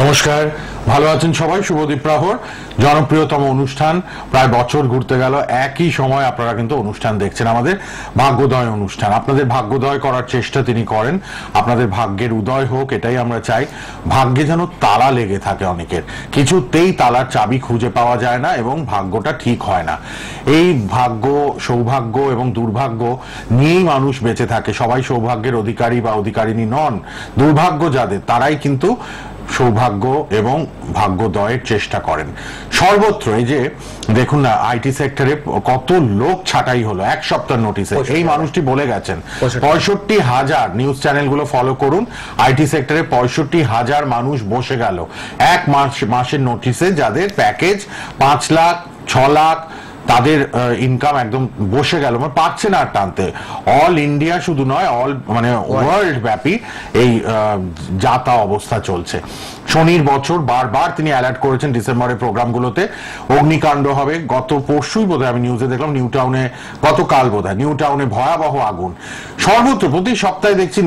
নমস্কার, ভালো আছেন সবাই। শুভদীপ প্রহর জনপ্রিয়তম অনুষ্ঠান প্রায় বছর ঘুরতে গেল, একই সময় আপনারা কিন্তু অনুষ্ঠান দেখছেন, আমাদের ভাগ্যোদয় অনুষ্ঠান। আপনাদের ভাগ্যোদয় করার চেষ্টা তিনি করেন, আপনাদের ভাগ্যের উদয় হোক এটাই আমরা চাই। ভাগ্যে যেন তালা লেগে থাকে অনেকের, কিছুতেই তালার চাবি খুঁজে পাওয়া যায় না এবং ভাগ্যটা ঠিক হয় না। এই ভাগ্য, সৌভাগ্য এবং দুর্ভাগ্য নিয়েই মানুষ বেঁচে থাকে। সবাই সৌভাগ্যের অধিকারী বা অধিকারিণী নন। দুর্ভাগ্য যাদের, তারাই কিন্তু সৌভাগ্য এবং ভাগ্যোদয়ের চেষ্টা করেন সর্বত্র। এই যে দেখুন না, আইটি সেক্টরে কত লোক ছাঁটাই হলো এক সপ্তাহ নোটিসে। এই মানুষটি বলে গেছেন 65,000, নিউজ চ্যানেলগুলো ফলো করুন, আইটি সেক্টরে 65,000 মানুষ বসে গেল এক মাসের নোটিসে, যাদের প্যাকেজ 5 লাখ 6 লাখ, তাদের ইনকাম একদম বসে গেল, মানে পাচ্ছে না আর টানতে। অল ইন্ডিয়া শুধু নয়, অল মানে ওয়ার্ল্ড ব্যাপী এই যাতা অবস্থা চলছে। শনির বছর বারবার তিনি অ্যালার্ট করেছেন ডিসেম্বরের প্রোগ্রামগুলোতে অগ্নিকাণ্ড হবে। গত পরশুই বোধহয় আমি নিউজে দেখলাম, নিউ টাউনে, গতকাল বোধহয় নিউ টাউনে ভয়াবহ আগুন। সর্বত্র প্রতি সপ্তাহে দেখছি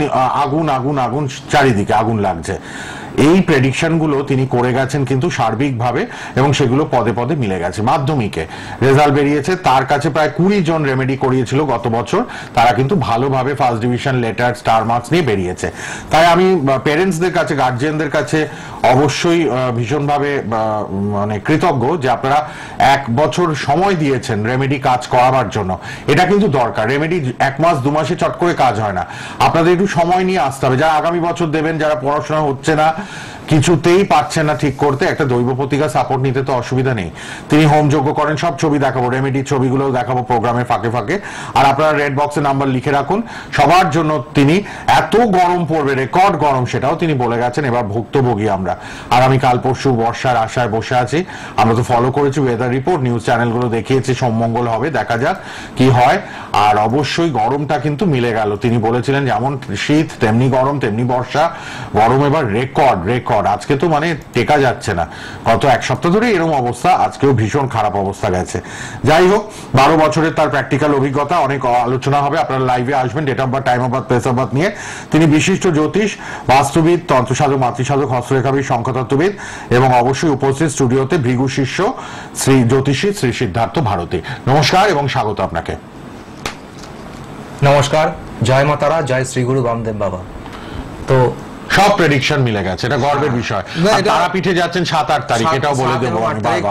আগুন আগুন আগুন, চারিদিকে আগুন লাগছে। এই প্রেডিকশন গুলো তিনি করে গেছেন কিন্তু সার্বিকভাবে, এবং সেগুলো পদে পদে মিলে গেছে। মাধ্যমিকে রেজাল্ট বেরিয়েছে, তার কাছে প্রায় 20 জন রেমেডি করিয়েছিল গত বছর, তারা কিন্তু ভালোভাবে first division, letter, star marks নিয়ে বেরিয়েছে। তাই আমি প্যারেন্টসদের কাছে, গার্জিয়ানদের কাছে অবশ্যই ভীষণভাবে মানে কৃতজ্ঞ যে আপনারা 1 বছর সময় দিয়েছেন রেমেডি কাজ করাবার জন্য। এটা কিন্তু দরকার। রেমেডি 1 মাস 2 মাসে চট করে কাজ হয় না, আপনাদের একটু সময় নিয়ে আসতে হবে। যারা আগামী বছর দেবেন, যারা পড়াশোনা হচ্ছে না, কিছুতেই পারছেন না ঠিক করতে, একটা দৈব প্রতিকার সাপোর্ট নিতে তো অসুবিধা নেই। তিনি হোম যজ্ঞ করেন, সব ছবি দেখাবো, রেমেডির ছবিগুলো দেখাবো প্রোগ্রামের ফাঁকে ফাঁকে। আর আপনারা রেড বক্সে নাম্বার লিখে রাখুন সবার জন্য। তিনি এত গরম পড়বে, রেকর্ড গরম, সেটাও তিনি বলে গেছেন। এবার ভুক্তভোগী আমরা। আগামীকাল পরশু বর্ষার আশায় বসে আছি। আমরা তো ফলো করেছি ওয়েদার রিপোর্ট, নিউজ চ্যানেলগুলো দেখিয়েছে সোমমঙ্গল হবে, দেখা যাক কি হয়। আর অবশ্যই গরমটা কিন্তু মিলে গেল। তিনি বলেছিলেন যেমন শীত তেমনি গরম, তেমনি বর্ষা। গরম এবার রেকর্ড রেকর্ড, আজকে তো মানে টেকা যাচ্ছে না। গত 1 সপ্তাহ ধরে এরকম অবস্থা, আজকেও ভীষণ খারাপ অবস্থা গেছে। যাই হোক, 12 বছরের তার প্র্যাকটিক্যাল অভিজ্ঞতা, অনেক আলোচনা হবে। আপনারা লাইভে আসবেন date of birth, time of birth, place of birth নিয়ে। তিনি বিশিষ্ট জ্যোতিষ, বাস্তুবিদ, তন্ত্রসাধক, মাতৃসাধক, হস্তরেখাবিদ, শঙ্খতত্ত্ববিদ, এবং অবশ্যই উপস্থিত স্টুডিওতে ভৃগু শিষ্য শ্রী জ্যোতিষী শ্রী সিদ্ধার্থ ভারতী। নমস্কার এবং স্বাগত আপনাকে। নমস্কার, জয় মাতারা, জয় শ্রী গুরু বামদেব বাবা। তো সব প্রেডিকশন মিলে গেছে, এটা গর্বের বিষয়। তারাপীঠে যাচ্ছেন 7-8 তারিখ, এটাও বলে দেবো।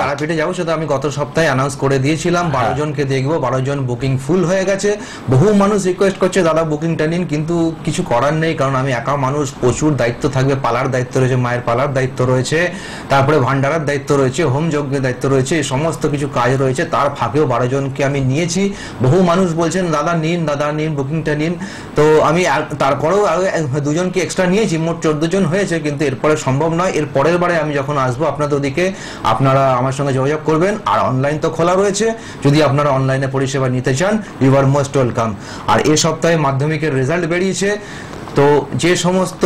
তারাপীঠে যাবো, সেটা আমি গত সপ্তাহে অ্যানাউন্স করে দিয়েছিলাম। 12 জনকে দেখবো, 12 জন বুকিং ফুল হয়ে গেছে। বহু মানুষ রিকোয়েস্ট করছে দাদা বুকিংটা নিন, কিন্তু কিছু করার নেই, কারণ আমি একা মানুষ, প্রচুর দায়িত্ব থাকবে। পালার দায়িত্ব রয়েছে, মায়ের পালার দায়িত্ব রয়েছে, তারপরে ভান্ডারার দায়িত্ব রয়েছে, হোম যজ্ঞের দায়িত্ব রয়েছে, এই সমস্ত কিছু কাজ রয়েছে। তার ফাঁকেও 12 জনকে আমি নিয়েছি। বহু মানুষ বলছেন দাদা নিন, দাদা নিন, বুকিংটা নিন। তো আমি তারপরেও আরো 2 জনকে এক্সট্রা নিয়েছি, মোট 14 জন হয়েছে। কিন্তু এরপরে সম্ভব নয়। এর পরের বারে আমি যখন আসবো আপনাদের ওদিকে, আপনারা আমার সঙ্গে যোগাযোগ করবেন। আর অনলাইন তো খোলা রয়েছে, যদি আপনারা অনলাইনে পরিষেবা নিতে চান, ইউ আর মোস্ট ওয়েলকাম। আর এই সপ্তাহে মাধ্যমিকের রেজাল্ট বেরিয়েছে। তো যে সমস্ত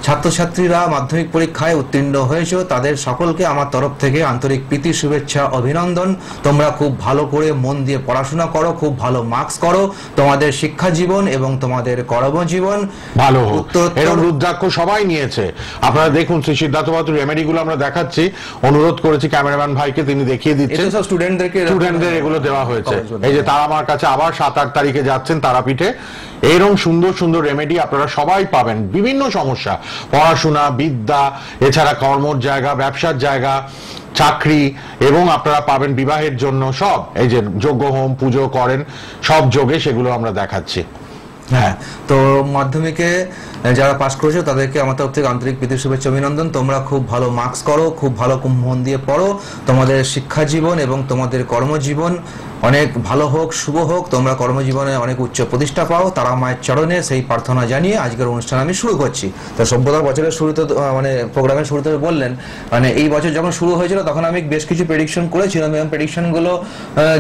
ছাত্রছাত্রীরা মাধ্যমিক পরীক্ষায় উত্তীর্ণ হয়েছে, তাদের সকলকে আমার তরফ থেকে আন্তরিক প্রীতি, শুভেচ্ছা, অভিনন্দন। তোমরা খুব ভালো করে মন দিয়ে পড়াশোনা করো, খুব ভালো মার্কস করো, তোমাদের শিক্ষা জীবন এবং তোমাদের কর্মজীবন ভালো হোক। এরকম রুদ্রাক্ষ সবাই নিয়েছে, আপনারা দেখুন। শ্রী সিদ্ধার্থ বাহাদুর রেমেডি গুলো আমরা দেখাচ্ছি, অনুরোধ করেছি ক্যামেরাম্যান ভাইকে, তিনি দেখিয়ে দিচ্ছেন। স্টুডেন্টদের এগুলো দেওয়া হয়েছে। এই যে তারা আমার কাছে আবার 7-8 তারিখে যাচ্ছেন তারাপীঠে। এইরকম সুন্দর সুন্দর রেমেডি আপনারা সবাই পাবেন। বিভিন্ন সমস্যা, পড়াশোনা, বিদ্যা, এছাড়া কর্মর জায়গা, ব্যবসার জায়গা, চাকরি, এবং আপনারা পাবেন বিবাহের জন্য সব। এই যে যজ্ঞ হোম পুজো করেন, সব যোগে সেগুলো আমরা দেখাচ্ছি। হ্যাঁ, তো মাধ্যমিকে যারা পাস করেছো তাদেরকে আমার তরফ থেকে আন্তরিক প্রীতি, শুভেচ্ছা, অভিনন্দন। তোমরা খুব ভালো মার্কস করো, খুব ভালো মন দিয়ে পড়ো। তোমাদের শিক্ষা জীবন এবং তোমাদের কর্মজীবন অনেক ভালো হোক, শুভ হোক। তোমরা কর্মজীবনে অনেক উচ্চ প্রতিষ্ঠা পাও, তারা মায়ের চরণে সেই প্রার্থনা জানিয়ে আজকের অনুষ্ঠান আমি শুরু করছি। তো সভ্যতা বছরের শুরুতে, মানে প্রোগ্রামের শুরুতে বললেন, মানে এই বছর যখন শুরু হয়েছিল তখন আমি বেশ কিছু প্রেডিকশন করেছিলাম, এবং প্রেডিকশনগুলো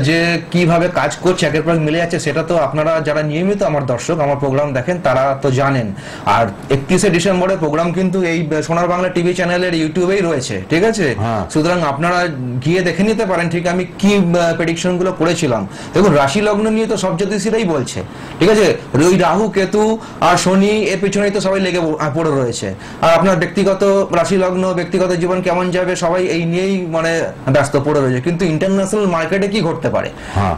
যে কিভাবে কাজ করছে, একের পর মিলে যাচ্ছে, সেটা তো আপনারা যারা নিয়মিত আমার দর্শক, আমার প্রোগ্রাম দেখেন, তারা তো জানেন। আর 31শে ডিসেম্বরের প্রোগ্রাম কিন্তু এই সোনার বাংলা টিভি চ্যানেলের ইউটিউবেই রয়েছে, ঠিক আছে? সুতরাং আপনারা গিয়ে দেখে নিতে পারেন ঠিক আমি কি প্রেডিকশন গুলো করে করেছিলাম, দেখুন রাশি লগ্ন নিয়ে তো সব জ্যোতিষীরাই বলছে, ঠিক আছে, ওই রাহু কেতু আর শনি এর পিছনেই তো সবাই লেগে পড়ে রয়েছে। আর আপনার ব্যক্তিগত রাশি লগ্ন, ব্যক্তিগত জীবন কেমন যাবে, সবাই এই নিয়েই মানে ব্যস্ত পড়ে রয়েছে। কিন্তু ইন্টারন্যাশনাল মার্কেটে কি ঘটতে পারে,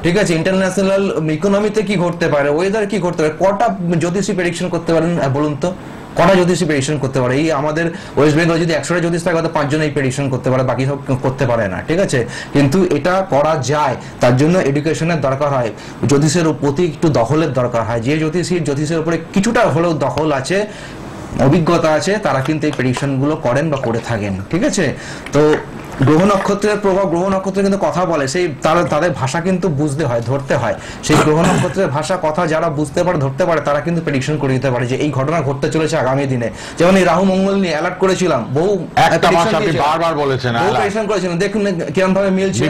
ঠিক আছে, ইন্টারন্যাশনাল ইকোনমিতে কি ঘটতে পারে, ওয়েদার কি ঘটতে পারে, কটা জ্যোতিষী প্রেডিকশন করতে পারেন বলুন তো? কটা জ্যোতিষী প্রেডিকশন করতে পারে? এই আমাদের ওয়েস্ট বেঙ্গল যদি 100টা জ্যোতিষ থাকে হয়তো 5 জন এই প্রেডিকশন করতে পারে, বাকি সব করতে পারে না, ঠিক আছে। কিন্তু এটা করা যায়, তার জন্য এডুকেশনের দরকার হয়, জ্যোতিষের প্রতি একটু দখলের দরকার হয়। যে জ্যোতিষের উপরে কিছুটা হলেও দখল আছে, অভিজ্ঞতা আছে, তারা কিন্তু এই প্রেডিকশন গুলো করেন বা করে থাকেন, ঠিক আছে। তো গ্রহ নক্ষত্রের প্রভাব, গ্রহ নক্ষত্র কিন্তু কথা বলে, সেই তাদের ভাষা কিন্তু বুঝতে হয়, ধরতে হয়। সেই গ্রহ নক্ষত্রের ভাষা কথা যারা বুঝতে পারে, ধরতে পারে, তারা কিন্তু প্রেডিকশন করে দিতে পারে যে এই ঘটনা ঘটতে চলেছে আগামী দিনে। যেমন এই রাহু মঙ্গল নিয়ে অ্যালার্ট করেছিলাম, বহু বারবার বলেছেন, প্রেডিকশন করেছিলেন, দেখুন কিরকম ভাবে মিলছে।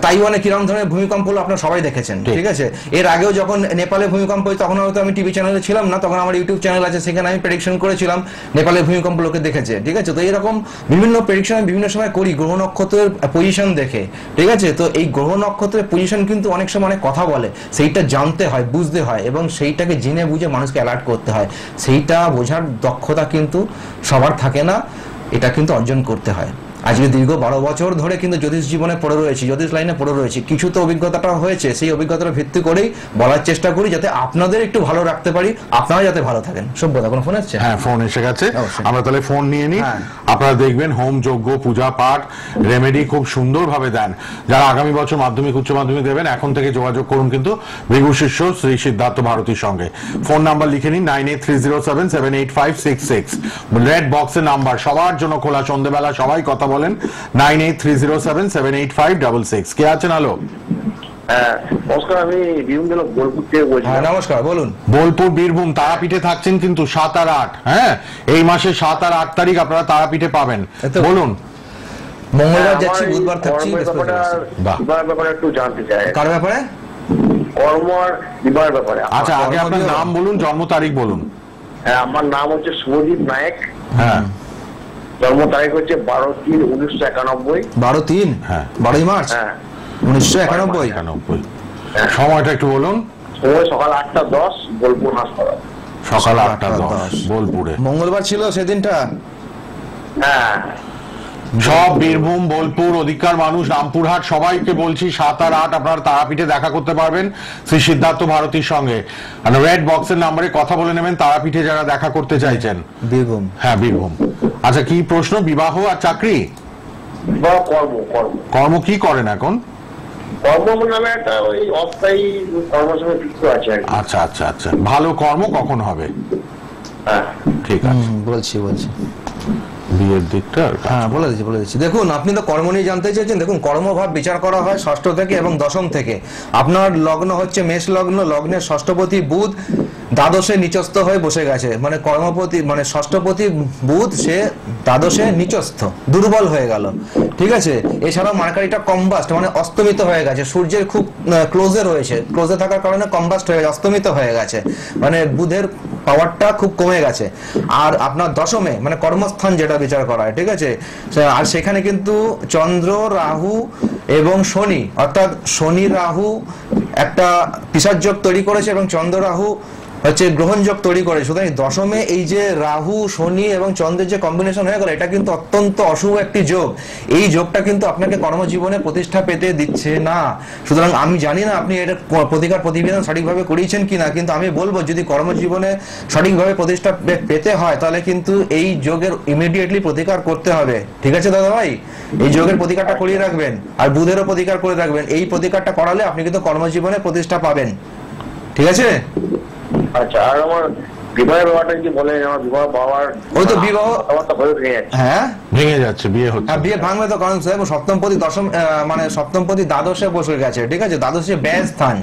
তাইওয়ানে কিরকম ধরনের ভূমিকম্প হলো আপনারা সবাই দেখেছেন, ঠিক আছে। এর আগেও যখন নেপালে ভূমিকম্প হয়েছে তখন হয়তো আমি টিভি চ্যানেলে ছিলাম না, তখন আমার ইউটিউব চ্যানেল আছে, সেখানে আমি প্রেডিকশন করেছিলাম নেপালের ভূমিকম্প লোকে দেখেছে, ঠিক আছে। তো এরকম বিভিন্ন প্রেডিকশন আমি বিভিন্ন সময় করি গ্রহ নক্ষত্রের পজিশন দেখে, ঠিক আছে। তো এই গ্রহ নক্ষত্রের পজিশন কিন্তু অনেক সময় অনেক কথা বলে, সেইটা জানতে হয়, বুঝতে হয়, এবং সেইটাকে জেনে বুঝে মানুষকে অ্যালার্ট করতে হয়। সেইটা বোঝার দক্ষতা কিন্তু সবার থাকে না, এটা কিন্তু অর্জন করতে হয়। আজকে দীর্ঘ 12 বছর ধরে কিন্তু জ্যোতিষ জীবনে পড়ে রয়েছি, জ্যোতিষ লাইনে পড়ে রয়েছি, কিছু তো অভিজ্ঞতাটা হয়েছে, সেই অভিজ্ঞতার ভিত্তি করেই বলার চেষ্টা করি যাতে আপনাদের একটু ভালো রাখতে পারি, আপনারা যাতে ভালো থাকেন। সভ্যতা কোনো ফোন আসছে? হ্যাঁ, ফোন এসে গেছে, আমরা তাহলে ফোন নিয়ে নিই। আপনারা দেখবেন হোম যজ্ঞ, পূজা পাঠ, রেমেডি খুব সুন্দরভাবে দেন। যারা আগামী বছর মাধ্যমিক উচ্চ মাধ্যমিক দেবেন, এখন থেকে যোগাযোগ করুন কিন্তু ভৃগু শিষ্য শ্রী সিদ্ধার্থ ভারতীর সঙ্গে। ফোন নাম্বার লিখে নিন 9830778566, রেড বক্সের নাম্বার, সবার জন্য খোলা, সন্ধ্যেবেলা সবাই কথা বলেন। 9830778566। কে আছেন? আলো। নমস্কার, আমি বীরভূম বোলপুর থেকে বলছি। নমস্কার, বলুন। বোলপুর বীরভূম তারাপীঠে থাকছেন কিন্তু 7 আর 8, হ্যাঁ, এই মাসে 7 আর 8 তারিখ আপনারা তারাপীঠে পাবেন। বলুন। মঙ্গলবার যাচ্ছি, বুধবার থাকছি, ব্যাপারে একটু জানতে চাই। কার ব্যাপারে? কর্ম আর বিবাহের ব্যাপারে। আচ্ছা, আগে আপনার নাম বলুন, জন্ম তারিখ বলুন। হ্যাঁ, আমার নাম হচ্ছে শুভদীপ নায়েক। হ্যাঁ। জন্ম তারিখ হচ্ছে 12/3/1991। 12/3? হ্যাঁ, 12ই মার্চ 1991। সময়টা একটু বলুন। সময় সকাল 8টা 10, বোলপুর হাসপাতাল। সকাল 8টা 10 বোলপুরে। মঙ্গলবার ছিল সেদিনটা? হ্যাঁ। সব বীরভূম, বোলপুর, অধিকার মানুষ, রামপুরহাট, সবাইকে বলছি 7 আর 8 আপনারা তারাপীঠে দেখা করতে পারবেন শ্রী সিদ্ধার্থ ভারতীর সঙ্গে। রেড বক্সের নাম্বারে কথা বলে নেবেন তারাপীঠে যারা দেখা করতে চাইছেন। বীরভূম? হ্যাঁ, বীরভূম। আচ্ছা, কি প্রশ্ন? বিবাহ আর চাকরি? কর্ম কি করেন এখন? কর্ম নামে একটা ওই অস্থায়ী কর্মের সঙ্গে যুক্ত আছে। আচ্ছা আচ্ছা আচ্ছা, ভালো কর্ম কখন হবে? হ্যাঁ, ঠিক আছে, বলছি। বিয়ের দিকটা হ্যাঁ বলে দিচ্ছি। দেখুন, আপনি তো কর্ম নিয়ে জানতে চেয়েছেন। দেখুন, কর্মভাব বিচার করা হয় ষষ্ঠ থেকে এবং দশম থেকে। আপনার লগ্ন হচ্ছে মেষ লগ্ন, লগ্নের ষষ্ঠপতি বুধ দ্বাদশে নিচস্থ হয়ে বসে গেছে, মানে কর্মপতি মানে ষষ্ঠপতি বুধ সে দ্বাদশে নিচস্থ, দুর্বল হয়ে গেল, ঠিক আছে। এছাড়াও মার্কারিটা কম্বাস্ট মানে অস্তমিত হয়ে গেছে, সূর্যের খুব ক্লোজে রয়েছে, ক্লোজে থাকার কারণে কম্বাস্ট হয়ে অস্তমিত হয়ে গেছে, মানে বুধের পাওয়ারটা খুব কমে গেছে। আর আপনার দশমে মানে কর্মস্থান যেটা বিচার করা হয়, ঠিক আছে, আর সেখানে কিন্তু চন্দ্র, রাহু এবং শনি, অর্থাৎ শনি রাহু একটা পিশাচ যোগ তৈরি করেছে এবং চন্দ্র রাহু হচ্ছে গ্রহণ যোগ তৈরি করে। সুতরাং দশমে এই যে রাহু, শনি এবং চন্দ্রের যে কম্বিনেশন হয়ে গেল, এটা কিন্তু অত্যন্ত অশুভ একটি যোগ। এই যোগটা কিন্তু আপনাকে কর্মজীবনে প্রতিষ্ঠা পেতে দিচ্ছে না। সুতরাং আমি জানি না আপনি এটা প্রতিকার প্রতিবেদন সঠিকভাবে করিয়েছেন কিনা, কিন্তু আমি বলবো যদি কর্মজীবনে সঠিকভাবে প্রতিষ্ঠা পেতে হয় তাহলে কিন্তু এই যোগের ইমিডিয়েটলি প্রতিকার করতে হবে, ঠিক আছে দাদা ভাই? এই যোগের প্রতিকারটা করিয়ে রাখবেন, আর বুধেরও প্রতিকার করে রাখবেন। এই প্রতিকারটা করালে আপনি কিন্তু কর্মজীবনে প্রতিষ্ঠা পাবেন, ঠিক আছে? আচ্ছা, আর আমার বিবাহের ব্যাপারটা কি বলেন? আমার বিবাহ পাওয়ার ওই তো বিবাহ হ্যাঁ ভেঙে যাচ্ছে, বিয়ে হচ্ছে। হ্যাঁ, বিয়ে ভাঙবে তো, কারণ সপ্তমপতি দশম মানে সপ্তমপতি দ্বাদশে বসে গেছে, ঠিক আছে। দ্বাদশে ব্যয় স্থান,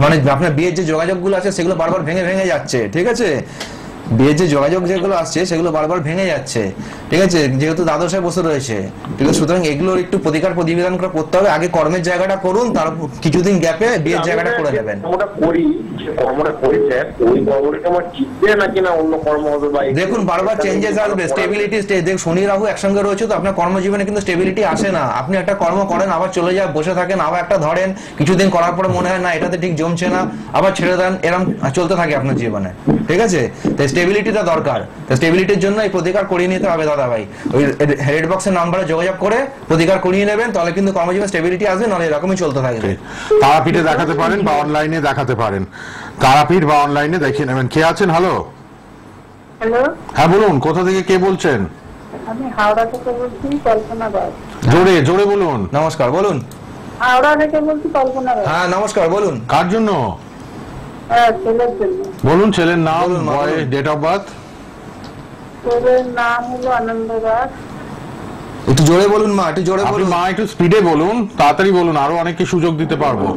মানে আপনার বিয়ের যে যোগাযোগ গুলো আছে সেগুলো বারবার ভেঙে যাচ্ছে, ঠিক আছে। বিয়ের যে যোগাযোগ যেগুলো আসছে সেগুলো বারবার ভেঙে যাচ্ছে, ঠিক আছে, যেহেতু দ্বাদশায় বসে রয়েছে, ঠিক আছে, সুতরাং এগুলোর একটু প্রতিকার প্রতিবিধান করে করতে হবে। আগে কর্মের জায়গাটা করুন, তারপর কিছুদিন গ্যাপে বিয়ের জায়গাটা করে নেবেন। কর্মটা করি, যে কর্মটা করি স্যার, ওই কর্মটা আমার টিকবে নাকি না অন্য কর্ম হবে বা দেখুন বারবার চেঞ্জেস আসবে, স্টেবিলিটি শনি রাহু একসঙ্গে রয়েছে তো আপনার কর্মজীবনে কিন্তু স্টেবিলিটি আসে না। আপনি একটা কর্ম করেন, আবার চলে যায়, বসে থাকেন, আবার একটা ধরেন, কিছুদিন করার পরে মনে হয় না এটাতে ঠিক জমছে না, আবার ছেড়ে দেন, এরকম চলতে থাকে আপনার জীবনে, ঠিক আছে। তাই স্টেবিলিটিটা দরকার, তাই স্টেবিলিটির জন্য এই প্রতিকার করিয়ে নিতে হবে দাদা ভাই। ওই রেড বক্সের নাম্বারে যোগাযোগ করে প্রতিকার করিয়ে নেবেন, তাহলে কিন্তু কর্মজীবনে স্টেবিলিটি আসবে, নাহলে এরকমই চলতে থাকবে। তারাপীঠে দেখাতে পারেন বা অনলাইনে দেখাতে পারেন, তারাপীঠ বা অনলাইনে দেখিয়ে নেবেন। কে আছেন? হ্যালো, হ্যালো, হ্যাঁ বলুন, কোথা থেকে কে বলছেন? আমি হাওড়া থেকে বলছি, কল্পনা দাস। জোরে জোরে বলুন। নমস্কার, বলুন। হাওড়া থেকে বলছি, কল্পনা দাস। হ্যাঁ নমস্কার, বলুন। কার জন্য? হ্যাঁ, ছেলের জন্য। বলুন ছেলের নাম, বলুন, মা, বয়স, বলুন। Date of birth. ছেলের নাম হলো আনন্দ দাস। একটু জোরে বলুন মা, একটু জোরে আপনি বলুন। মা একটু স্পিডে বলুন, তাড়াতাড়ি বলুন, আরো অনেককে সুযোগ দিতে পারবো।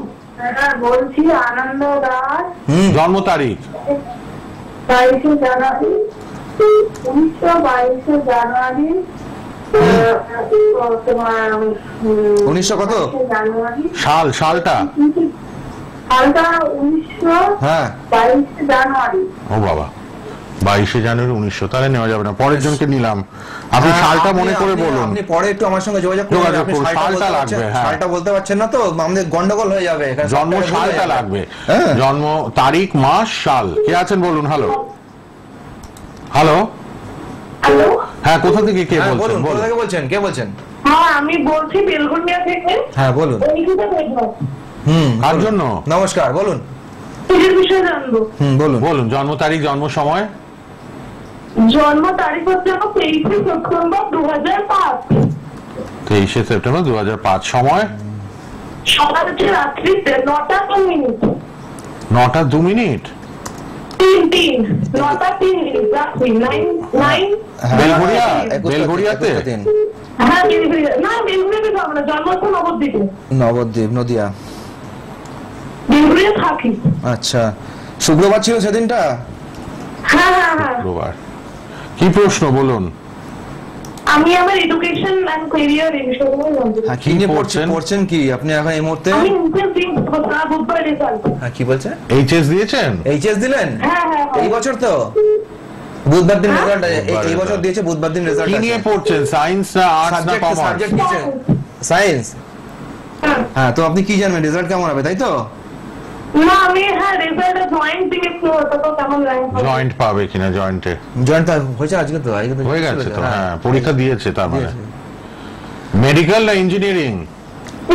হ্যাঁ, বলছি আনন্দ দাস। জন্ম তারিখ 22 জানুয়ারি, 1922 জানুয়ারি। তোমার 1900 কত? জানুয়ারি। সালটা। সালটা 1922 হ্যাঁ জানুয়ারি। ও বাবা, 22 জানুয়ারি 1900, তাহলে নেওয়া যাবে না। পরের জনকে নিলাম। আপনি সালটা মনে করে বলুন। আপনি পরে একটু আমার সঙ্গে যোগাযোগ করুন। যোগাযোগ আপনি করুন, সালটা সালটা বলতে লাগবে, পারছেন- হ্যাঁ। সালটা বলতে পারছেন না তো আমাদের গন্ডগোল হয়ে যাবে এখানে। জন্ম সবটা ভুল হয়ে সালটা যাবে। লাগবে, হ্যাঁ। জন্ম তারিখ, মাস, সাল। কে আছেন বলুন। হ্যালো, হ্যালো, হ্যালো, হ্যাঁ কোথা থেকে কে হ্যাঁ, বলছেন? বলুন, কোথা বলুন। থেকে বলছেন, কে বলছেন? হ্যাঁ আমি বলছি বেলগুনিয়া থেকে। হ্যাঁ বলুন। অঙ্কিতা বেগম। কার জন্য? নমস্কার, বলুন। পুজোর বিষয়ে জানবো। বলুন। বলুন জন্ম তারিখ, জন্ম সময়। জন্ম তারিখ হচ্ছে আমার 23 সেপ্টেম্বর 2005। 23 সেপ্টেম্বর 2005। সময় সকাল হচ্ছে রাত্রি 9টা 2 মিনিট। 9টা 2 মিনিট। 9টা 3 মিনিট রাত্রি 9। বেলঘড়িয়া? একুশ বেলঘড়িয়াতে? দিন। হ্যাঁ বেলগুনিয়া, না বেলগুনিয়াতে যাবো না, জন্ম হচ্ছে নবদ্বীপে। নবদ্বীপ, নদিয়া। বেলগুনিয়া থাকি। আচ্ছা, শুক্রবার ছিল সেদিনটা? হ্যাঁ হ্যাঁ হ্যাঁ। শুক্রবার। কি প্রশ্ন বলুন? আমি আমার এডুকেশন এন্ড ক্যারিয়ার এই বিষয়গুলো জানতে চাই। হ্যাঁ, কি নিয়ে পড়ছেন? পড়ছেন কি আপনি এখন এই মুহূর্তে? আমি ইন্টারেস্টিং বুধবার রেজাল্ট। হ্যাঁ, কি বলছেন? এইচএস দিয়েছেন? এইচএস দিলেন? হ্যাঁ হ্যাঁ এই বছর তো বুধবার দিন হ্যাঁ? রেজাল্ট, বুধবার এই বছর result। দিয়েছে, বুধবার দিন রেজাল্ট কি আছে। নিয়ে পড়ছেন? সায়েন্স না আর্টস না কমার্স? সাবজেক্ট কিসে? সায়েন্স। হ্যাঁ, তো আপনি কি জানবেন রেজাল্ট কেমন হবে, তাই তো? না আমি হ্যাঁ রেজাল্টে জয়েন্ট দিকে একটু হতো তো কেমন র্যাঙ্ক হবে। জয়েন্ট পাবে কিনা? জয়েন্টে জয়েন্ট হয়েছে আজকে তো, আজকে তো হয়ে গেছে তো, হ্যাঁ। হ্যাঁ পরীক্ষা দিয়েছে তার মানে। দিয়েছে। মেডিকেল না ইঞ্জিনিয়ারিং?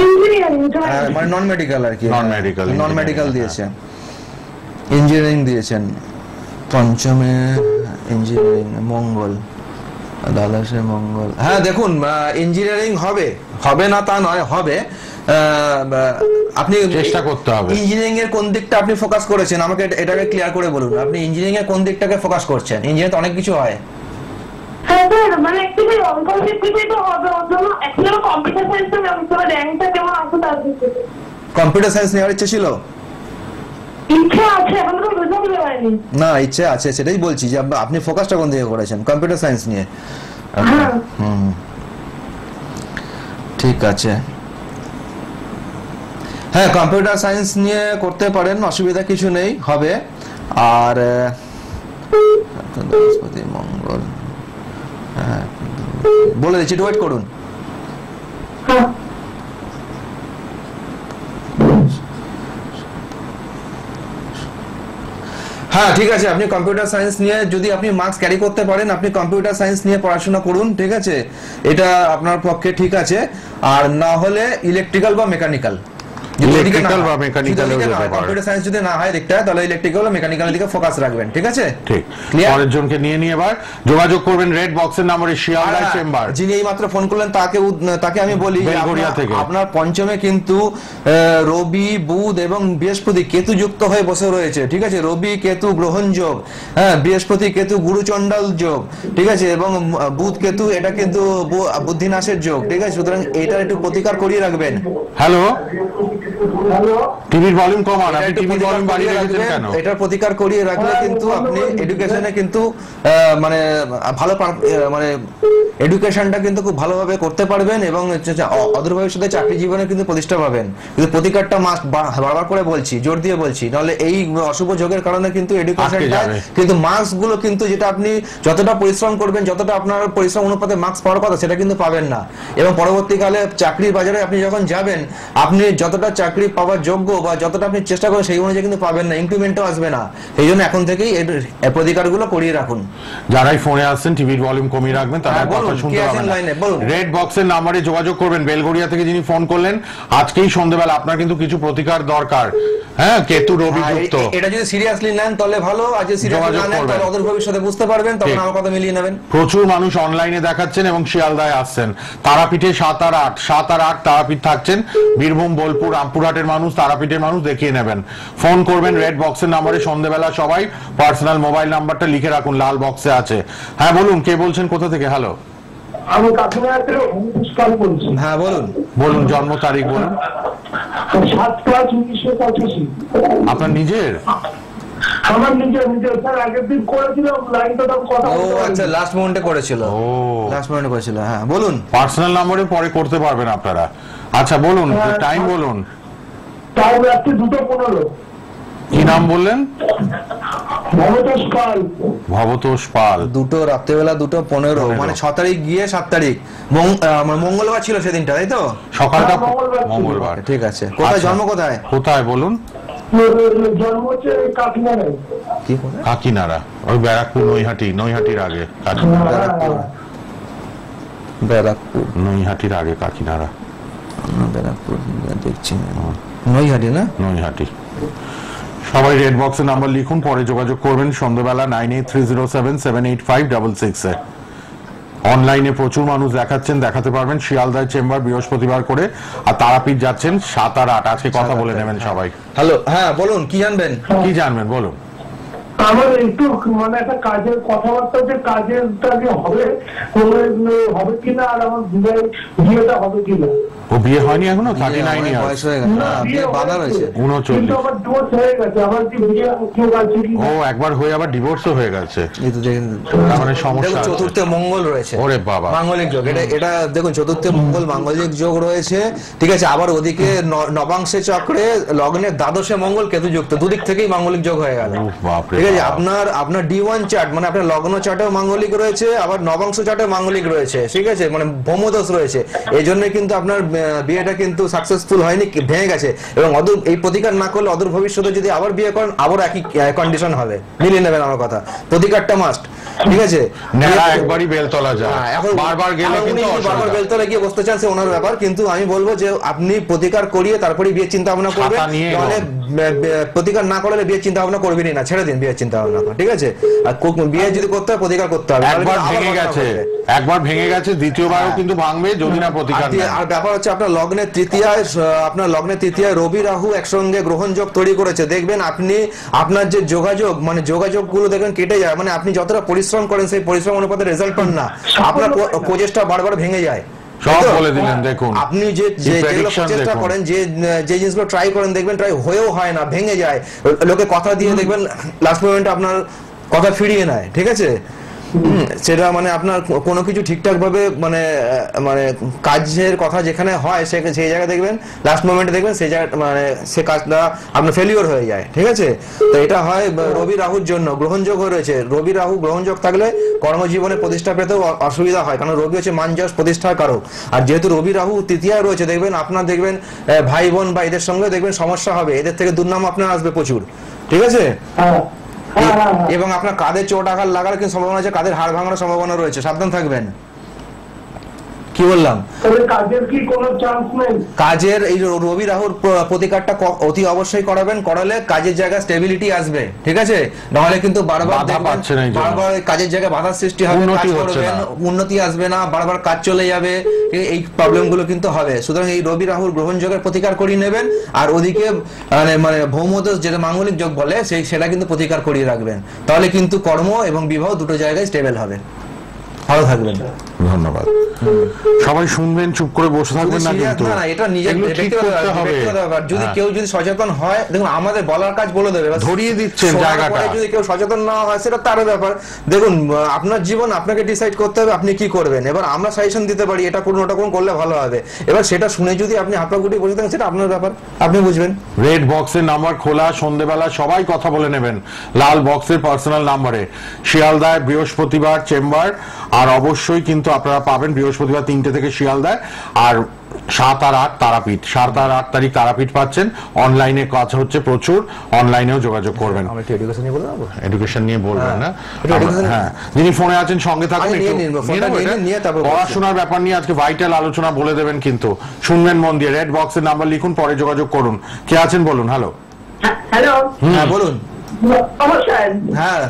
ইঞ্জিনিয়ারিং হ্যাঁ, জয়েন্ট। মানে নন মেডিকেল আর কি। Non-medical, নন engineering, মেডিকেল হ্যাঁ। দিয়েছে, ইঞ্জিনিয়ারিং দিয়েছেন। পঞ্চমে ইঞ্জিনিয়ারিং, মঙ্গল, দ্বাদশে মঙ্গল। হ্যাঁ দেখুন, ইঞ্জিনিয়ারিং হবে, হবে না তা নয়, হবে। আপনি চেষ্টা করতে হবে। ইঞ্জিনিয়ারিং এর কোন দিকটা আপনি ফোকাস করেছেন আমাকে এটাকে ক্লিয়ার করে বলুন। আপনি ইঞ্জিনিয়ারিং এর কোন দিকটাকে ফোকাস করছেন? ইঞ্জিনিয়ারিং তো অনেক কিছু হয়। হ্যাঁ স্যার, মানে অ্যাকচুয়ালি অঙ্কনশিপ থেকে তো হবে, ওর জন্য অ্যাকচুয়ালি কম্পিউটার সায়েন্সে আমি তো র্যাঙ্কটা কেমন আসবে তার দিকে কম্পিউটার সায়েন্স নেওয়ার ইচ্ছে ছিল? ইচ্ছা আছে, এখন তো রেজাল্ট বেরোয়নি। না, ইচ্ছে আছে, সেটাই বলছি যে আপনি ফোকাসটা কোন দিকে করেছেন? কম্পিউটার সায়েন্স নিয়ে। হ্যাঁ। হুম, ঠিক আছে। হ্যাঁ, কম্পিউটার সায়েন্স নিয়ে করতে পারেন, অসুবিধা কিছু নেই, হবে। আর বৃহস্পতি মঙ্গল, হ্যাঁ বলে দিচ্ছি, একটু ওয়েট করুন। হ্যাঁ হ্যাঁ ঠিক আছে, আপনি কম্পিউটার সায়েন্স নিয়ে যদি আপনি মার্কস ক্যারি করতে পারেন, আপনি কম্পিউটার সায়েন্স নিয়ে পড়াশোনা করুন, ঠিক আছে, এটা আপনার পক্ষে ঠিক আছে। আর না হলে ইলেকট্রিক্যাল বা মেকানিক্যাল, Electrical বা mechanical এও যেতে পারে। কম্পিউটার সায়েন্স যদি না হয় দিকটা, তাহলে ইলেকট্রিক্যাল বা মেকানিক্যাল দিকে ফোকাস রাখবেন, ঠিক আছে? ঠিক। Clear? পরের জনকে নিয়ে এবার যোগাযোগ করবেন রেড বক্সের নাম্বারে, শিয়ালদা চেম্বার। যিনি এই মাত্র ফোন করলেন তাকে আমি বলি যে বেলঘড়িয়া থেকে। আপনার পঞ্চমে কিন্তু রবি, বুধ এবং বৃহস্পতি কেতু যুক্ত হয়ে বসে রয়েছে, ঠিক আছে? রবি কেতু গ্রহণ যোগ, হ্যাঁ, বৃহস্পতি কেতু গুরুচণ্ডাল যোগ, ঠিক আছে, এবং বুধ কেতু এটা কিন্তু বুদ্ধিনাশের যোগ, ঠিক আছে? সুতরাং এটার একটু প্রতিকার করিয়ে রাখবেন। হ্যালো, হ্যালো, টিভির ভলিউম কমান, এটা আপনি একটু টিভির ভলিউম বাড়িয়ে রেখেছেন রাখবেন, কেন? এটার প্রতিকার করিয়ে রাখলে কিন্তু আপনি এডুকেশনে কিন্তু মানে ভালো মানে এডুকেশনটা কিন্তু খুব ভালোভাবে করতে পারবেন এবং অদূর ভবিষ্যতে চাকরি জীবনে কিন্তু প্রতিষ্ঠা পাবেন। কিন্তু প্রতিকারটা মাস্ট, বারবার করে বলছি, জোর দিয়ে বলছি, নাহলে এই অশুভ যোগের কারণে কিন্তু এডুকেশনটা কিন্তু মার্কস গুলো কিন্তু যেটা আপনি যতটা পরিশ্রম করবেন, যতটা আপনার পরিশ্রম অনুপাতে মার্কস পাওয়ার কথা সেটা কিন্তু পাবেন না। এবং পরবর্তীকালে চাকরির বাজারে আপনি যখন যাবেন, আপনি যতটা চাকরি পাওয়ার যোগ্য বা যতটা আপনি চেষ্টা করেন সেই অনুযায়ী কিন্তু পাবেন না, ইনক্রিমেন্টও আসবে না। এই জন্য এখন থেকেই এই প্রতিকারগুলো করিয়ে রাখুন। যারাই ফোনে আসছেন টিভির ভলিউম কমিয়ে রাখবেন, তারা কথা শুনতে পাবেন না। রেড বক্সের নাম্বারে যোগাযোগ করবেন। বেলগড়িয়া থেকে যিনি ফোন করলেন, আজকেই সন্ধ্যাবেলা আপনার কিন্তু কিছু প্রতিকার দরকার। হ্যাঁ, কেতু রবি যুক্ত। এটা যদি সিরিয়াসলি নেন তাহলে ভালো, আর যদি সিরিয়াসলি না নেন তাহলে অদূর ভবিষ্যতে বুঝতে পারবেন, তখন আমার কথা মিলিয়ে নেবেন। প্রচুর মানুষ অনলাইনে দেখাচ্ছেন এবং শিয়ালদায় আসছেন। তারাপীঠে 7 আর 8 তারাপীঠ থাকছেন। বীরভূম, বোলপুর, রামপুরহাটের মানুষ, তারাপীঠের মানুষ দেখিয়ে নেবেন। ফোন করবেন রেড বক্সের নাম্বারে সন্ধ্যাবেলা। সবাই পার্সোনাল মোবাইল নাম্বারটা লিখে রাখুন, লাল বক্সে আছে। হ্যাঁ বলুন, কে বলছেন, কোথা থেকে? হ্যালো, আমি কাকিনাড়া থেকে পুষ্কাল বলছি। হ্যাঁ বলুন। বলুন, জন্ম তারিখ বলুন। 7/5/1985। আপনার নিজের? আমার নিজের স্যার, আগের দিন করেছিলাম, লাইনটা তো কথা ও আচ্ছা, লাস্ট মোমেন্টে করেছিল। ও, লাস্ট মোমেন্টে করেছিল। হ্যাঁ বলুন। পার্সোনাল নাম্বারে পরে করতে পারবেন আপনারা। আচ্ছা বলুন, টাইম বলুন। টাইম রাত্রি 2:15। কি নাম বললেন? ভবতোষ পাল। ভবতোষ পাল। রাত্রেবেলা 2:15, মানে 6 তারিখ গিয়ে 7 তারিখ মঙ্গলবার ছিল সেদিনটা, তাই তো? সকালটা মঙ্গলবার ছিল। মঙ্গলবার। ঠিক আছে। কোথায় জন্ম? কোথায়? কোথায় বলুন? জন্ম হচ্ছে কাকিনাড়ায়। কি কোথায়? কাকিনাড়া, ওই ব্যারাকপুর, নৈহাটির আগে কাকিনাড়া। ব্যারাকপুর, নৈহাটির আগে কাকিনাড়া। ব্যারাকপুর দেখছি, নৈহাটি না? নৈহাটি। সবাই রেড বক্সের নাম্বার লিখুন, পরে যোগাযোগ করবেন সন্ধ্যাবেলা 9830778566 এ। অনলাইনে প্রচুর মানুষ দেখাচ্ছেন, দেখাতে পারবেন। শিয়ালদায় চেম্বার বৃহস্পতিবার করে, আর তারাপীঠ যাচ্ছেন 7 আর 8। আজকে কথা বলে নেবেন সবাই। হ্যালো, হ্যাঁ বলুন, কি জানবেন? কি জানবেন বলুন। আমার একটু মানে একটা কাজের কথাবার্তা, যে কাজেরটা যে হবে কিনা, আর আমার বিয়েটা হবে কিনা। ও বিয়ে হয়নি এখনো? 39 ইয়ার বয়স হয়ে গেছে, বিয়ে বাধা রয়েছে। 39। আমার ডিভোর্স হয়ে গেছে, আমার কি বিয়ে কেউ আছে কি? ও একবার হয়ে আবার ডিভোর্সও হয়ে গেছে। এই তো দেখেন, মানে সমস্যা আছে। চতুর্থে মঙ্গল রয়েছে। ওরে বাবা, মাঙ্গলিক যোগ। এটা দেখুন, চতুর্থে মঙ্গল মাঙ্গলিক যোগ রয়েছে, ঠিক আছে। আবার ওদিকে নবাংশে চক্রে লগ্নের দ্বাদশে মঙ্গল কেতু যুক্ত, দুদিক থেকেই মাঙ্গলিক যোগ হয়ে গেল। ঠিক আছে। আপনার D1 চার্ট, মানে আপনার লগ্ন চার্টেও মাঙ্গলিক রয়েছে, আবার নবাংশ চার্টেও মাঙ্গলিক রয়েছে, ঠিক আছে, মানে ভৌমদোষ রয়েছে। এই জন্য কিন্তু আপনার বিয়েটা কিন্তু সাকসেসফুল হয়নি, ভেঙে গেছে। এবং এই প্রতিকার না করলে অদূর ভবিষ্যতে যদি আবার বিয়ে করেন, আবার একই কন্ডিশন হবে। মিলিয়ে নেবেন আমার কথা, প্রতিকারটা মাস্ট, ঠিক আছে। একবারই বেলতলা যায়, এখন বারবার গেলে কিন্তু বারবার বেলতলা গিয়ে বসতে চান, সে ওনার ব্যাপার। কিন্তু আমি বলবো যে আপনি প্রতিকার করিয়ে তারপরে বিয়ের চিন্তা ভাবনা করবেন। তাহলে প্রতিকার না করলে বিয়ের চিন্তা ভাবনা করবেনই না, ছেড়ে দিন বিয়ের চিন্তা ভাবনা, ঠিক আছে। আর বিয়ে যদি করতে হয়, প্রতিকার করতে হবে। একবার ভেঙে গেছে, দ্বিতীয়বারও কিন্তু ভাঙবে যদি না প্রতিকার। আর ব্যাপার হচ্ছে আপনার লগ্নের তৃতীয়ায় রবি রাহু একসঙ্গে গ্রহণ যোগ তৈরি করেছে। দেখবেন আপনি আপনার যে যোগাযোগ গুলো দেখবেন কেটে যায়, মানে আপনি যতটা পরিশ্রম করেন সেই পরিশ্রম অনুপাতে রেজাল্ট পান না, আপনার প্রচেষ্টা বারবার ভেঙে যায়। সব বলে দিলেন। দেখুন, আপনি যেগুলো চেষ্টা করেন, যে জিনিসগুলো ট্রাই করেন, দেখবেন ট্রাই হয়েও হয় না, ভেঙে যায়। লোকে কথা দিয়ে দেখবেন লাস্ট মোমেন্টে আপনার কথা ফিরিয়ে নেয়, ঠিক আছে। সেটা মানে আপনার কোনো কিছু ঠিকঠাক ভাবে মানে কাজের কথা যেখানে হয় সেই জায়গায় দেখবেন লাস্ট মোমেন্টে দেখবেন সেই জায়গা মানে সে কাজটা আপনার ফেলিওর হয়ে যায়, ঠিক আছে। তো এটা হয় রবি রাহুর জন্য গ্রহণযোগ হয়ে রয়েছে। রবি রাহু গ্রহণযোগ থাকলে কর্মজীবনে প্রতিষ্ঠা পেতেও অসুবিধা হয়, কারণ রবি হচ্ছে মান-যশ প্রতিষ্ঠার কারক। আর যেহেতু রবি রাহু তৃতীয়ায় রয়েছে, দেখবেন আপনার দেখবেন ভাই বোন বা এদের সঙ্গে দেখবেন সমস্যা হবে, এদের থেকে দুর্নাম আপনার আসবে প্রচুর, ঠিক আছে। এবং আপনার কাঁধে চোট আঘাত লাগার কিন্তু সম্ভাবনা আছে, কাঁধের হাড় ভাঙার সম্ভাবনা রয়েছে, সাবধান থাকবেন। কি বললাম? কাজের এই রবি রাহুর প্রতিকারটা অতি অবশ্যই করাবেন, করালে কাজের জায়গায় স্টেবিলিটি আসবে, ঠিক আছে। নাহলে কিন্তু বারবার কাজের জায়গায় বাধার সৃষ্টি হবে, উন্নতি আসবে না, বারবার কাজ চলে যাবে, এই প্রবলেম গুলো কিন্তু হবে। সুতরাং এই রবি রাহুর গ্রহণযোগের প্রতিকার করিয়ে নেবেন। আর ওদিকে মানে ভৌমদোষ যেটা মাঙ্গলিক যোগ বলে, সেটা কিন্তু প্রতিকার করিয়ে রাখবেন। তাহলে কিন্তু কর্ম এবং বিবাহ দুটো জায়গায় স্টেবল হবে। ভালো থাকবেন। ধন্যবাদ। সবাই শুনবেন, চুপ করে বসে থাকবেন না কিন্তু। না, এটা নিজের এগুলো ঠিক করতে হবে। ব্যক্তিগত ব্যাপার। যদি কেউ যদি সচেতন হয়, দেখুন আমাদের বলার কাজ বলে দেবে, ধরিয়ে দিচ্ছেন জায়গাটা। যদি কেউ সচেতন না হয় সেটা তার ব্যাপার। দেখুন আপনার জীবন আপনাকে ডিসাইড করতে হবে আপনি কি করবেন। এবার আমরা সাজেশন দিতে পারি এটা করুন ওটা করুন, করলে ভালো হবে। এবার সেটা শুনে যদি আপনি হাঁপা গুটি বসে থাকেন সেটা আপনার ব্যাপার, আপনি বুঝবেন। রেড বক্সের নাম্বার খোলা, সন্ধ্যেবেলা সবাই কথা বলে নেবেন লাল বক্সের পার্সোনাল নাম্বারে। শিয়ালদায় বৃহস্পতিবার চেম্বার, আর অবশ্যই কিন্তু আপনারা পাবেন বৃহস্পতিবার 3টে থেকে শিয়ালদায়, আর 7 আর 8 তারাপীঠ। 7 আর 8 তারিখ তারাপীঠ পাচ্ছেন। অনলাইনে কাজ হচ্ছে প্রচুর, অনলাইনেও যোগাযোগ করবেন। আমরা কি এডুকেশন নিয়ে বলবো? এডুকেশন নিয়ে বলবেন না? education- হ্যাঁ, যিনি ফোনে আছেন সঙ্গে থাকুন। নিয়ে একটু নিন, ফোনটা নিয়ে নেবো নিয়ে এটা? তারপর পড়াশোনার ব্যাপার নিয়ে আজকে ভাইটাল আলোচনা বলে দেবেন, কিন্তু শুনবেন মন দিয়ে। রেড বক্সের নাম্বার লিখুন, পরে যোগাযোগ করুন। কে আছেন বলুন। হ্যালো। হ্যালো, হ্যাঁ বলুন। নমস্কার। হ্যাঁ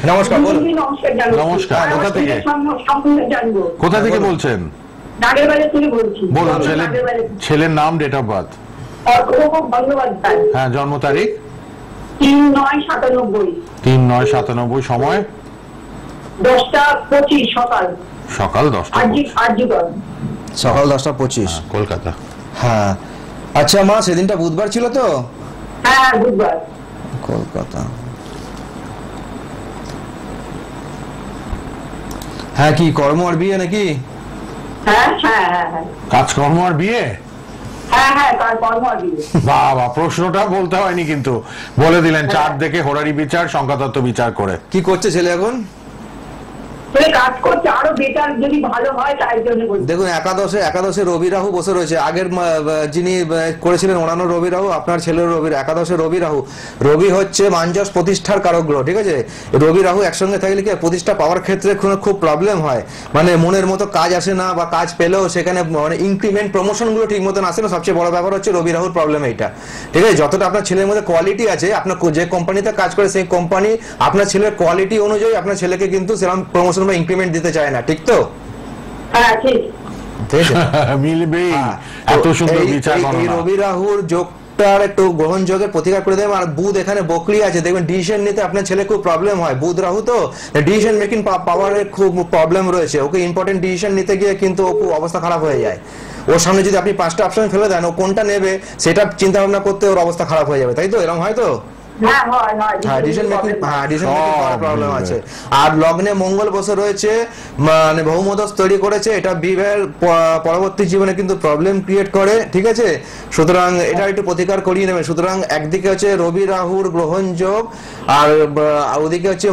নমস্কার, বলুন। নমস্কার জানাবো। নমস্কার, কোথা থেকে? সম্পূর্ণ জানবো। কোথা থেকে বলুন। বলছেন? নাগেরবাজার থেকে বলছি। বলুন। নাগেরবাজার। ছেলের নাম, date of birth. Arkaprabha Bandyopadhyay. হ্যাঁ, জন্ম তারিখ 3/9/97। 3/9/97। সময় 10টা 25 সকাল। সকাল 10টা। আরজিগঞ্জ। সকাল 10টা 25। কলকাতা। হ্যাঁ আচ্ছা মা, সেদিনটা বুধবার ছিল তো? হ্যাঁ, বুধবার। কলকাতা। হ্যাঁ, কি কর্ম আর বিয়ে নাকি? হ্যাঁ হ্যাঁ হ্যাঁ হ্যাঁ কাজকর্ম আর বিয়ে? হ্যাঁ হ্যাঁ, তার কর্ম আর বিয়ে। বাবা, প্রশ্নটা বলতে হয়নি কিন্তু বলে দিলেন। চার দেখে হোরারি বিচার, সংখ্যাতত্ত্ব বিচার করে। কি করছে ছেলে এখন? সে কাজ করছে, আরো বেটার যদি ভালো হয় তাই জন্য বলছি। দেখুন একাদশে রবি রাহু বসে রয়েছে। আগের যিনি করেছিলেন ওনারও রবি রাহু, আপনার ছেলের রবি। একাদশে রবি রাহু। রবি হচ্ছে মাঞ্জস প্রতিষ্ঠার কারক গ্রহ, ঠিক আছে? রবি রাহু একসঙ্গে থাকলে কি প্রতিষ্ঠা পাওয়ার ক্ষেত্রে খুব প্রবলেম হয়, মানে মনের মতো কাজ আসে না, বা কাজ পেলেও সেখানে মানে ইনক্রিমেন্ট প্রমোশন গুলো ঠিক মতন আসে না। সবচেয়ে বড় ব্যাপার হচ্ছে রবি রাহুর প্রবলেম এইটা, ঠিক আছে? যতটা আপনার ছেলের মধ্যে কোয়ালিটি আছে, আপনার যে কোম্পানিতে কাজ করে সেই কোম্পানি আপনার ছেলের কোয়ালিটি অনুযায়ী আপনার ছেলেকে কিন্তু সেরকম প্রমোশন বা ইনক্রিমেন্ট দিতে চায় না, ঠিক তো? হ্যাঁ ঠিক। মিলবেই। হ্যাঁ, এত সুন্দর এই বিচার। রবি রাহুর যোগটার একটু গ্রহণযোগের প্রতিকার করে দেবেন। আর বুধ এখানে বকরি আছে, দেখবেন ডিসিশন নিতে আপনার ছেলে খুব প্রবলেম হয়। বুধ রাহু তো ডিসিশন মেকিং পাওয়ারের খুব প্রবলেম রয়েছে। ওকে ইম্পর্টেন্ট ডিসিশন নিতে গিয়ে কিন্তু খুব অবস্থা খারাপ হয়ে যায়। ওর সামনে যদি আপনি 5টা অপশন ফেলে দেন, ও কোনটা নেবে সেটা চিন্তা ভাবনা করতে ওর অবস্থা খারাপ হয়ে যাবে, তাই তো? এরকম হয় তো? হ্যাঁ, ডিসিশন মেকিং সব প্রবলেম মিলবে। আছে। আর লগ্নে মঙ্গল বসে রয়েছে, মানে বহুমদস তৈরি করেছে। এটা বিবাহের পরবর্তী জীবনে কিন্তু প্রবলেম ক্রিয়েট করে, ঠিক আছে? সুতরাং এটা একটু প্রতিকার করিয়ে নেবেন। সুতরাং একদিকে হচ্ছে রবি রাহুর গ্রহণ যোগ, আর ওদিকে হচ্ছে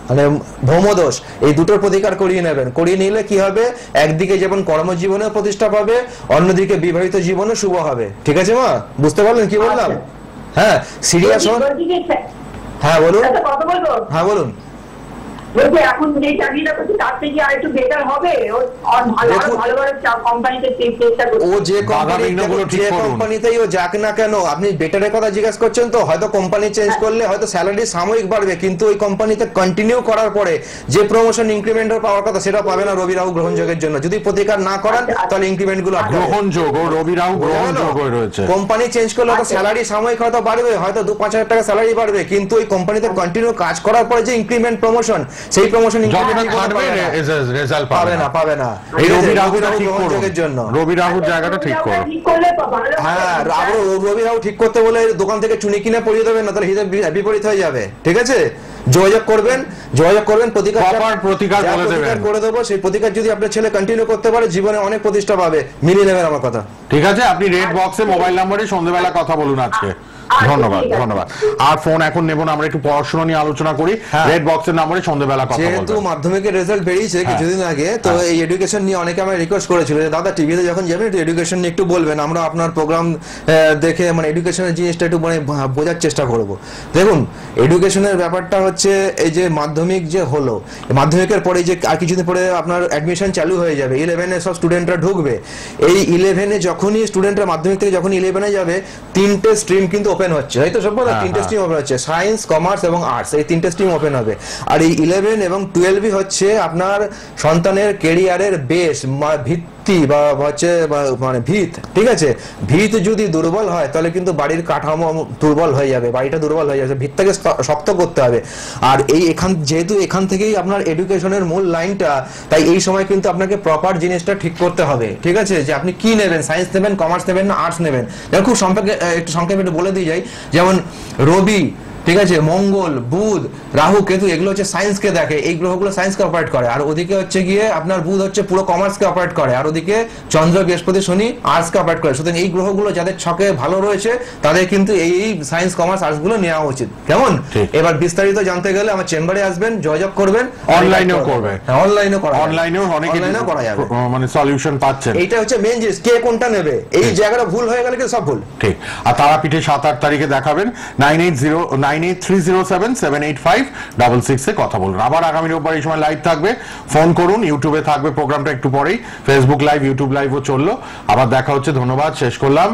মানে ভৌমদোষ। এই দুটোর প্রতিকার করিয়ে নেবেন। করিয়ে নিলে কি হবে, একদিকে যেমন কর্মজীবনে প্রতিষ্ঠা পাবে, অন্যদিকে বিবাহিত জীবনে শুভ হবে, ঠিক আছে মা? বুঝতে পারলেন কি বললাম? হ্যাঁ, সিরিয়াস হন। হ্যাঁ বলুন। কথা বলবো। হ্যাঁ বলুন। বলছি এখন যে চাকরিটা করছি তার থেকে আর একটু বেটার হবে। ভালো ভালো কোম্পানিতে চেষ্টা করছি। ও যে বাধাবিঘ্নগুলো ঠিক করুন। কোম্পানিতেই ও যাক না কেন, আপনি বেটারের কথা জিজ্ঞাসা করছেন তো, হয়তো কোম্পানি চেঞ্জ করলে হয়তো স্যালারি সাময়িক বাড়বে, কিন্তু ওই কোম্পানিতে কন্টিনিউ করার পরে যে প্রমোশন ইনক্রিমেন্ট পাওয়ার কথা সেটা পাবে না রবি রাহু গ্রহণযোগের জন্য। যদি প্রতিকার না করান তাহলে ইনক্রিমেন্ট গুলো গ্রহণযোগ, ও রবি রাহু গ্রহণযোগ হয়ে রয়েছে। কোম্পানি চেঞ্জ করলে হয়তো স্যালারি সাময়িক হয়তো বাড়বে, হয়তো 2-5 হাজার টাকা স্যালারি বাড়বে, কিন্তু ওই কোম্পানিতে কন্টিনিউ কাজ করার পরে যে ইনক্রিমেন্ট প্রমোশন, সেই প্রমোশন পাবে না। এই রবি রাহুটা ঠিক গ্রহণযোগের জন্য রবি রাহুর জায়গাটা ঠিক করুন। হ্যাঁ, আবার রবি রাহু ঠিক করতে বলে দোকান থেকে চুনি কিনে পরিয়ে দেবেন না, তাহলে হিসাব বিপরীত হয়ে যাবে, ঠিক আছে? যোগাযোগ করবেন প্রতিকার বলে দেবেন। করে দেবো। সেই প্রতিকার যদি আপনার ছেলে কন্টিনিউ করতে পারে, জীবনে অনেক প্রতিষ্ঠা পাবে। মিলিয়ে নেবেন আমার কথা, ঠিক আছে? আপনি রেড বক্সে মোবাইল নাম্বারে সন্ধ্যাবেলা কথা বলুন আজকে। ধন্যবাদ। আর ফোন এখন নেব না, আমরা একটু পড়াশোনা নিয়ে আলোচনা করি। রেড বক্সের নাম্বারে সন্ধ্যাবেলা কথা বলবো। যেহেতু মাধ্যমিকের রেজাল্ট বেরিয়েছে কিছুদিন আগে, তো এই এডুকেশন নিয়ে অনেকে আমায় রিকোয়েস্ট করেছিল যে দাদা টিভিতে যখন যাবেন একটু এডুকেশন নিয়ে একটু বলবেন, আমরা আপনার প্রোগ্রাম দেখে মানে এডুকেশনের জিনিসটা একটু মানে বোঝার চেষ্টা করব। দেখুন, এডুকেশনের ব্যাপারটা হচ্ছে এই যে মাধ্যমিক যে হলো, মাধ্যমিকের পরে যে আর কিছুদিন পরে আপনার অ্যাডমিশন চালু হয়ে যাবে, 11-এ সব স্টুডেন্টরা ঢুকবে। এই 11-এ যখনই স্টুডেন্টরা মাধ্যমিক থেকে যখন 11-এ যাবে, 3টে স্ট্রিম কিন্তু ওপেন হচ্ছে, তাই তো? সব 3টে স্ট্রিম ওপেন হচ্ছে, সায়েন্স, কমার্স এবং আর্টস, এই 3টে স্ট্রিম ওপেন হবে। আর এই 11 এবং 12 হচ্ছে আপনার সন্তানের কেরিয়ারের বেস, ভিত্তি ভিত্তি বা হচ্ছে মানে ভিত, ঠিক আছে, ভিত যদি দুর্বল হয় তাহলে কিন্তু বাড়ির কাঠামো দুর্বল হয়ে যাবে, বাড়িটা দুর্বল হয়ে যাবে। ভিতটাকে শক্ত করতে হবে। আর যেহেতু এখান থেকেই আপনার এডুকেশনের মূল লাইনটা, তাই এই সময় কিন্তু আপনাকে প্রপার জিনিসটা ঠিক করতে হবে, ঠিক আছে, যে আপনি কি নেবেন, সায়েন্স নেবেন, কমার্স নেবেন না আর্টস নেবেন। যেমন খুব একটু সংক্ষেপে বলে দিয়ে যাই, যেমন রবি, ঠিক আছে, মঙ্গল, বুধ, রাহু, কেতু, এগুলো হচ্ছে সায়েন্সকে দেখে, এই গ্রহগুলো সায়েন্সকে অপারেট করে। আর ওদিকে হচ্ছে গিয়ে আপনার বুধ হচ্ছে পুরো কমার্সকে অপারেট করে, আর ওদিকে চন্দ্র, বৃহস্পতি, শনি আর্টসকে অপারেট করে। সুতরাং এই গ্রহগুলো যাদের ছকে ভালো রয়েছে তাদের কিন্তু এই সায়েন্স, কমার্স, আর্টস গুলো নেওয়া উচিত। কেমন? এবার বিস্তারিত জানতে গেলে আমার চেম্বারে আসবেন, যোগাযোগ করবেন, অনলাইনেও করবে, অনলাইনেও করা, অনলাইনেও অনেক করা যাবে, মানে সলিউশন পাচ্ছেন। এইটা হচ্ছে মেইন জিনিস, কে কোনটা নেবে। এই জায়গাটা ভুল হয়ে গেলে কিন্তু সব ভুল। ঠিক। আর তারাপীঠে 7-8 তারিখে দেখাবেন। 980307785666 কথা বলুন। আবার আগামী রোববার এই সময় লাইভ থাকবে, ফোন করুন। ইউটিউবে থাকবে প্রোগ্রামটা একটু পরেই, ফেসবুক লাইভ, ইউটিউব লাইভও চললো। আবার দেখা হচ্ছে, ধন্যবাদ, শেষ করলাম।